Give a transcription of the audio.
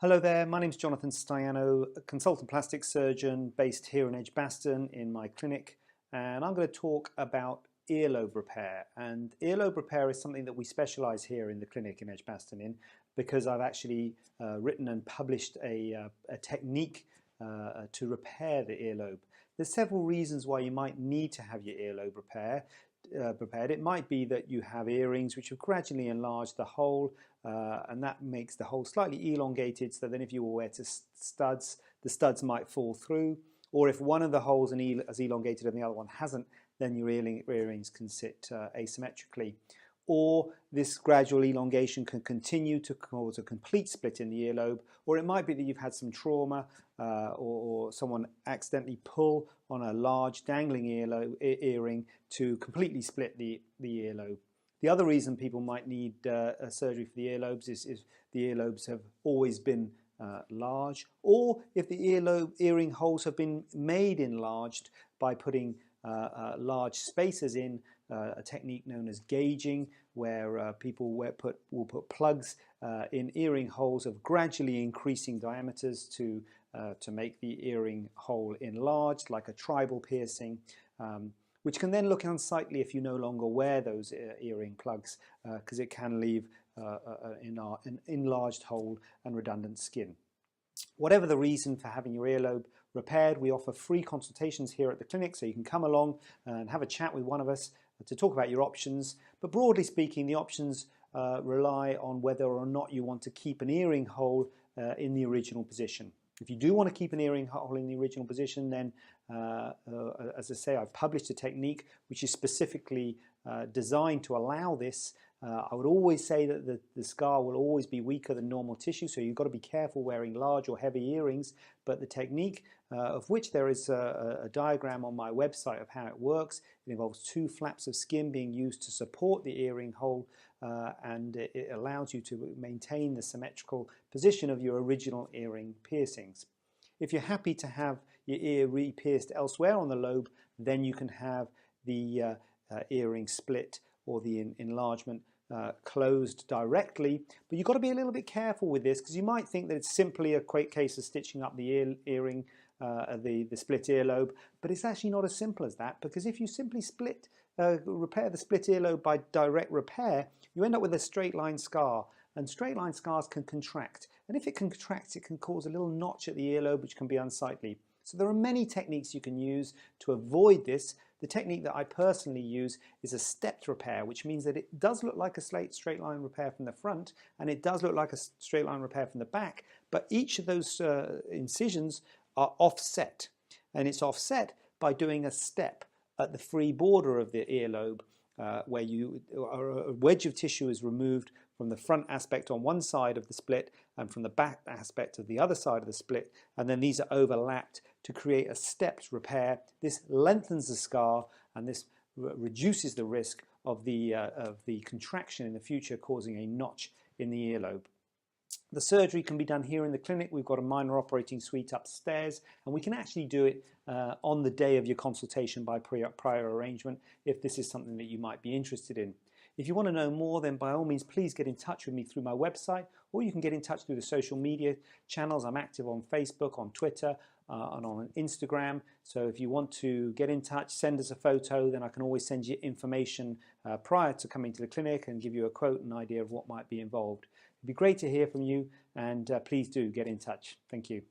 Hello there, my name is Jonathan Staiano, a consultant plastic surgeon based here in Edgbaston in my clinic, and I'm going to talk about earlobe repair. And earlobe repair is something that we specialize here in the clinic in Edgbaston in, because I've actually written and published a technique to repair the earlobe. There's several reasons why you might need to have your earlobe prepared. It might be that you have earrings which have gradually enlarged the hole, and that makes the hole slightly elongated, so then if you were wear to studs, the studs might fall through. Or if one of the holes is elongated and the other one hasn't, then your earrings can sit asymmetrically. Or this gradual elongation can continue to cause a complete split in the earlobe, or it might be that you've had some trauma or someone accidentally pull on a large dangling earring to completely split the earlobe. The other reason people might need surgery for the earlobes is if the earlobes have always been large, or if the earring holes have been made enlarged by putting large spacers in, a technique known as gauging, where people will put plugs in earring holes of gradually increasing diameters to make the earring hole enlarged, like a tribal piercing, which can then look unsightly if you no longer wear those earring plugs, because it can leave an enlarged hole and redundant skin. Whatever the reason for having your earlobe repaired, we offer free consultations here at the clinic, so you can come along and have a chat with one of us to talk about your options. But broadly speaking, the options rely on whether or not you want to keep an earring hole in the original position. If you do want to keep an earring hole in the original position, then as I say, I've published a technique which is specifically designed to allow this. I would always say that the scar will always be weaker than normal tissue, so you've got to be careful wearing large or heavy earrings, but the technique, of which there is a diagram on my website of how it works, it involves two flaps of skin being used to support the earring hole, and it allows you to maintain the symmetrical position of your original earring piercings. If you're happy to have your ear re-pierced elsewhere on the lobe, then you can have the earring split or the enlargement closed directly, but you've got to be a little bit careful with this, because you might think that it's simply a quick case of stitching up the earring, the split earlobe, but it's actually not as simple as that, because if you simply repair the split earlobe by direct repair, you end up with a straight line scar, and straight line scars can contract, and if it contracts, it can cause a little notch at the earlobe which can be unsightly. So there are many techniques you can use to avoid this. The technique that I personally use is a stepped repair, which means that it does look like a straight line repair from the front, and it does look like a straight line repair from the back, but each of those incisions are offset, and it's offset by doing a step at the free border of the earlobe, where a wedge of tissue is removed from the front aspect on one side of the split and from the back aspect of the other side of the split, and then these are overlapped to create a stepped repair. This lengthens the scar, and this reduces the risk of the contraction in the future, causing a notch in the earlobe. The surgery can be done here in the clinic. We've got a minor operating suite upstairs, and we can actually do it on the day of your consultation by prior arrangement, if this is something that you might be interested in. If you want to know more, then by all means please get in touch with me through my website, or you can get in touch through the social media channels. I'm active on Facebook, on Twitter, and on Instagram. So if you want to get in touch, send us a photo, then I can always send you information prior to coming to the clinic and give you a quote and idea of what might be involved. It'd be great to hear from you, and please do get in touch. Thank you.